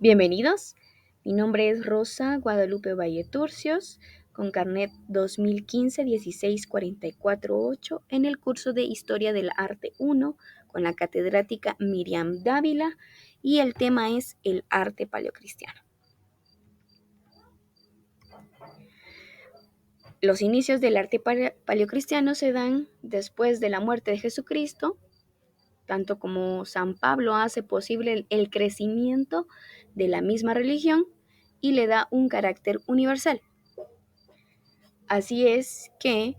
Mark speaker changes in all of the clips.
Speaker 1: Bienvenidos, mi nombre es Rosa Guadalupe Valle Turcios, con carnet 2015-16448 en el curso de Historia del Arte 1 con la catedrática Miriam Dávila y el tema es el arte paleocristiano. Los inicios del arte paleocristiano se dan después de la muerte de Jesucristo, tanto como San Pablo hace posible el crecimiento de la misma religión y le da un carácter universal. Así es que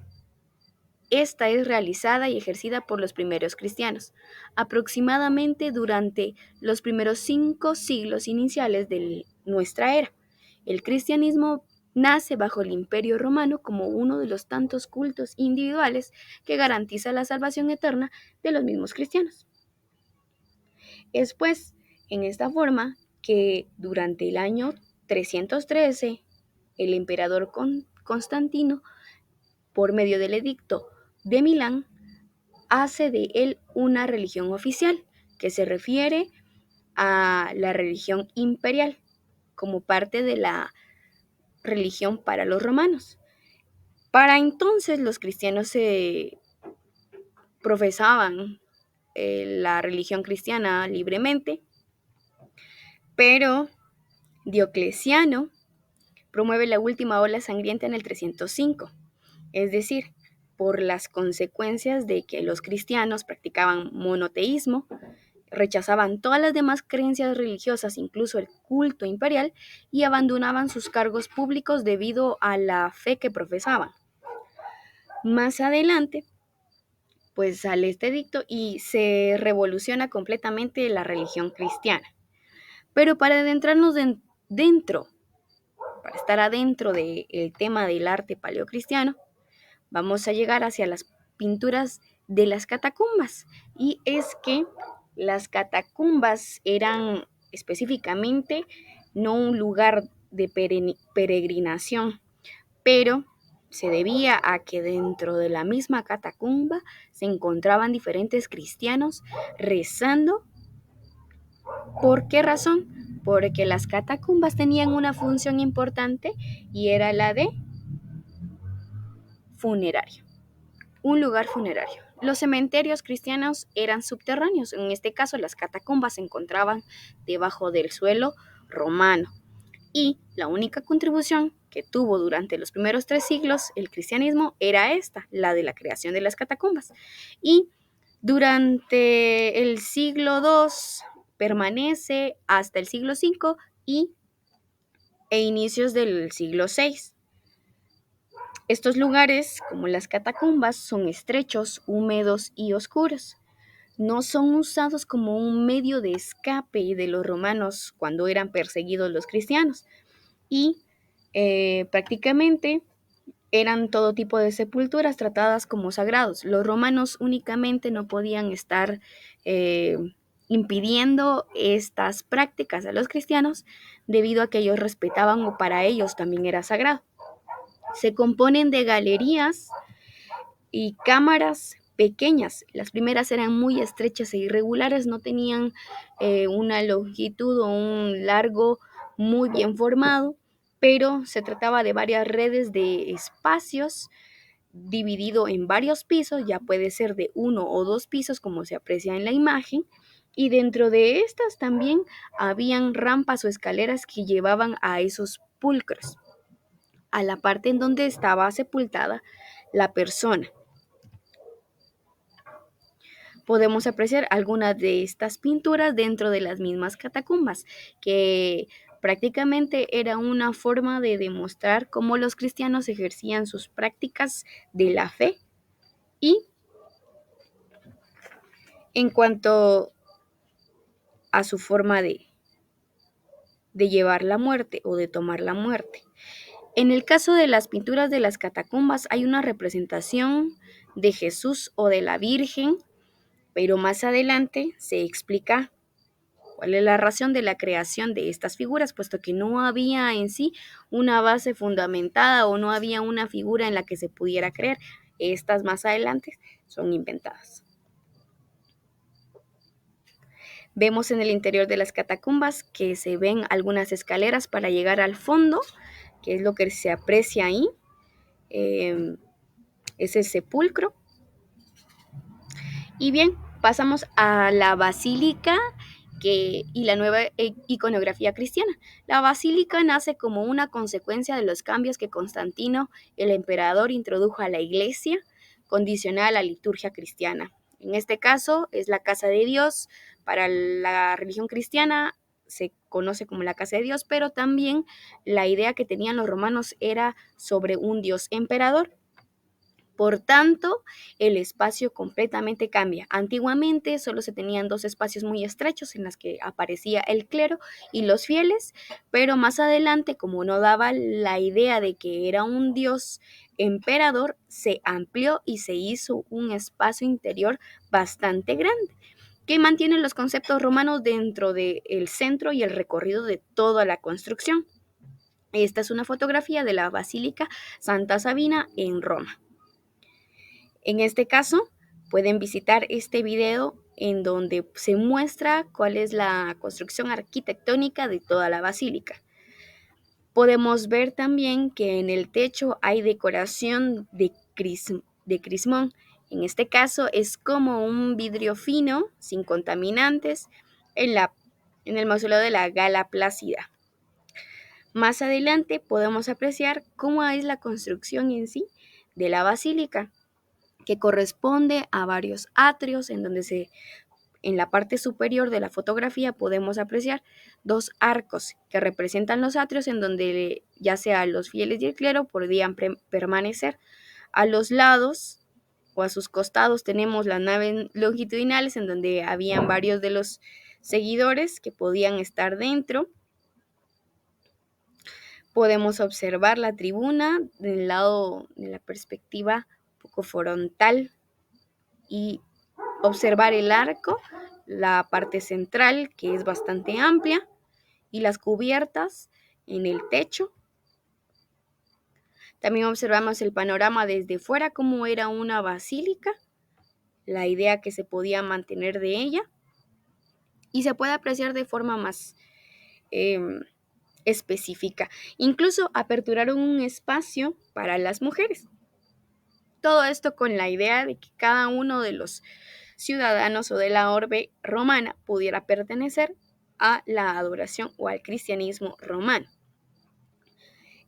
Speaker 1: esta es realizada y ejercida por los primeros cristianos, aproximadamente durante los primeros 5 siglos iniciales de nuestra era. El cristianismo nace bajo el Imperio Romano como uno de los tantos cultos individuales que garantiza la salvación eterna de los mismos cristianos. Es pues en esta forma que durante el año 313 el emperador Constantino, por medio del edicto de Milán, hace de él una religión oficial que se refiere a la religión imperial como parte de la religión para los romanos. Para entonces los cristianos se profesaban la religión cristiana libremente, pero Diocleciano promueve la última ola sangrienta en el 305, es decir, por las consecuencias de que los cristianos practicaban monoteísmo, rechazaban todas las demás creencias religiosas, incluso el culto imperial, y abandonaban sus cargos públicos debido a la fe que profesaban. Más adelante, pues sale este edicto y se revoluciona completamente la religión cristiana. Pero para adentrarnos para estar adentro del tema del arte paleocristiano, vamos a llegar hacia las pinturas de las catacumbas. Y es que las catacumbas eran específicamente no un lugar de peregrinación, pero se debía a que dentro de la misma catacumba se encontraban diferentes cristianos rezando. ¿Por qué razón? Porque las catacumbas tenían una función importante y era la de funerario. Un lugar funerario. Los cementerios cristianos eran subterráneos, en este caso las catacumbas se encontraban debajo del suelo romano. Y la única contribución que tuvo durante los primeros 3 siglos el cristianismo era esta, la de la creación de las catacumbas. Y durante el siglo II permanece hasta el siglo V e inicios del siglo VI. Estos lugares, como las catacumbas, son estrechos, húmedos y oscuros. No son usados como un medio de escape de los romanos cuando eran perseguidos los cristianos. Y prácticamente eran todo tipo de sepulturas tratadas como sagrados. Los romanos únicamente no podían estar impidiendo estas prácticas a los cristianos debido a que ellos respetaban o para ellos también era sagrado. Se componen de galerías y cámaras pequeñas. Las primeras eran muy estrechas e irregulares, no tenían una longitud o un largo muy bien formado, pero se trataba de varias redes de espacios dividido en varios pisos, ya puede ser de 1 o 2 pisos como se aprecia en la imagen, y dentro de estas también habían rampas o escaleras que llevaban a esos pulcros, a la parte en donde estaba sepultada la persona. Podemos apreciar algunas de estas pinturas dentro de las mismas catacumbas, que prácticamente era una forma de demostrar cómo los cristianos ejercían sus prácticas de la fe. Y en cuanto a su forma de llevar la muerte o de tomar la muerte. En el caso de las pinturas de las catacumbas hay una representación de Jesús o de la Virgen, pero más adelante se explica cuál es la razón de la creación de estas figuras, puesto que no había en sí una base fundamentada o no había una figura en la que se pudiera creer. Estas más adelante son inventadas. Vemos en el interior de las catacumbas que se ven algunas escaleras para llegar al fondo, que es lo que se aprecia ahí. Es el sepulcro. Y bien, pasamos a la basílica y la nueva iconografía cristiana. La basílica nace como una consecuencia de los cambios que Constantino, el emperador, introdujo a la iglesia, condicionada a la liturgia cristiana. En este caso es la casa de Dios. Para la religión cristiana se conoce como la casa de Dios, pero también la idea que tenían los romanos era sobre un Dios emperador. Por tanto, el espacio completamente cambia. Antiguamente solo se tenían dos espacios muy estrechos en los que aparecía el clero y los fieles, pero más adelante, como no daba la idea de que era un dios emperador, se amplió y se hizo un espacio interior bastante grande, que mantiene los conceptos romanos dentro del centro y el recorrido de toda la construcción. Esta es una fotografía de la Basílica Santa Sabina en Roma. En este caso, pueden visitar este video en donde se muestra cuál es la construcción arquitectónica de toda la basílica. Podemos ver también que en el techo hay decoración de crismón. En este caso es como un vidrio fino, sin contaminantes, en el mausoleo de la Gala Plácida. Más adelante podemos apreciar cómo es la construcción en sí de la basílica, que corresponde a varios atrios en la parte superior de la fotografía podemos apreciar dos arcos que representan los atrios en donde ya sea los fieles y el clero podían permanecer. A los lados o a sus costados tenemos las naves longitudinales en donde habían varios de los seguidores que podían estar dentro. Podemos observar la tribuna del lado de la perspectiva un poco frontal y observar el arco, la parte central que es bastante amplia y las cubiertas en el techo. También observamos el panorama desde fuera, cómo era una basílica, la idea que se podía mantener de ella y se puede apreciar de forma más específica. Incluso aperturaron un espacio para las mujeres. Todo esto con la idea de que cada uno de los ciudadanos o de la orbe romana pudiera pertenecer a la adoración o al cristianismo romano.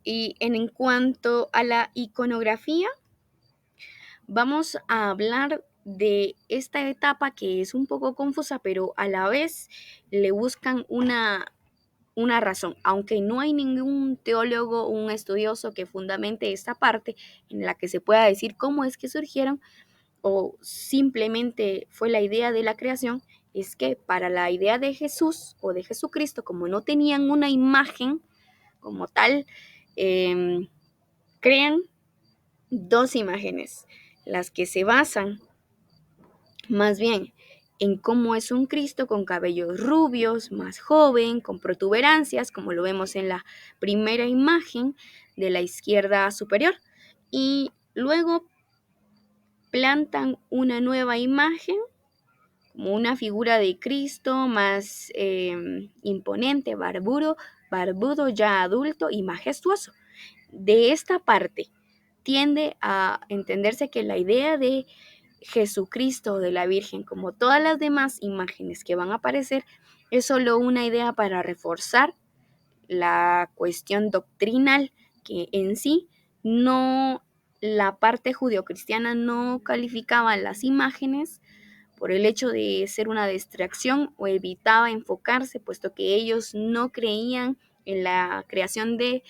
Speaker 1: Y en cuanto a la iconografía, vamos a hablar de esta etapa que es un poco confusa, pero a la vez le buscan una razón, aunque no hay ningún teólogo o un estudioso que fundamente esta parte en la que se pueda decir cómo es que surgieron o simplemente fue la idea de la creación, es que para la idea de Jesús o de Jesucristo, como no tenían una imagen como tal, crean dos imágenes, las que se basan más bien en cómo es un Cristo con cabellos rubios, más joven, con protuberancias, como lo vemos en la primera imagen de la izquierda superior, y luego plantan una nueva imagen, como una figura de Cristo más imponente, barbudo, ya adulto y majestuoso. De esta parte tiende a entenderse que la idea de Jesucristo o de la Virgen, como todas las demás imágenes que van a aparecer, es solo una idea para reforzar la cuestión doctrinal, que en sí no, la parte judeocristiana no calificaba las imágenes por el hecho de ser una distracción o evitaba enfocarse, puesto que ellos no creían en la creación de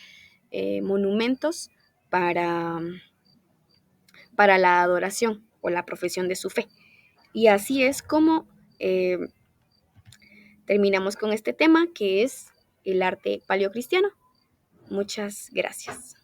Speaker 1: monumentos para la adoración o la profesión de su fe. Y así es como terminamos con este tema, que es el arte paleocristiano. Muchas gracias.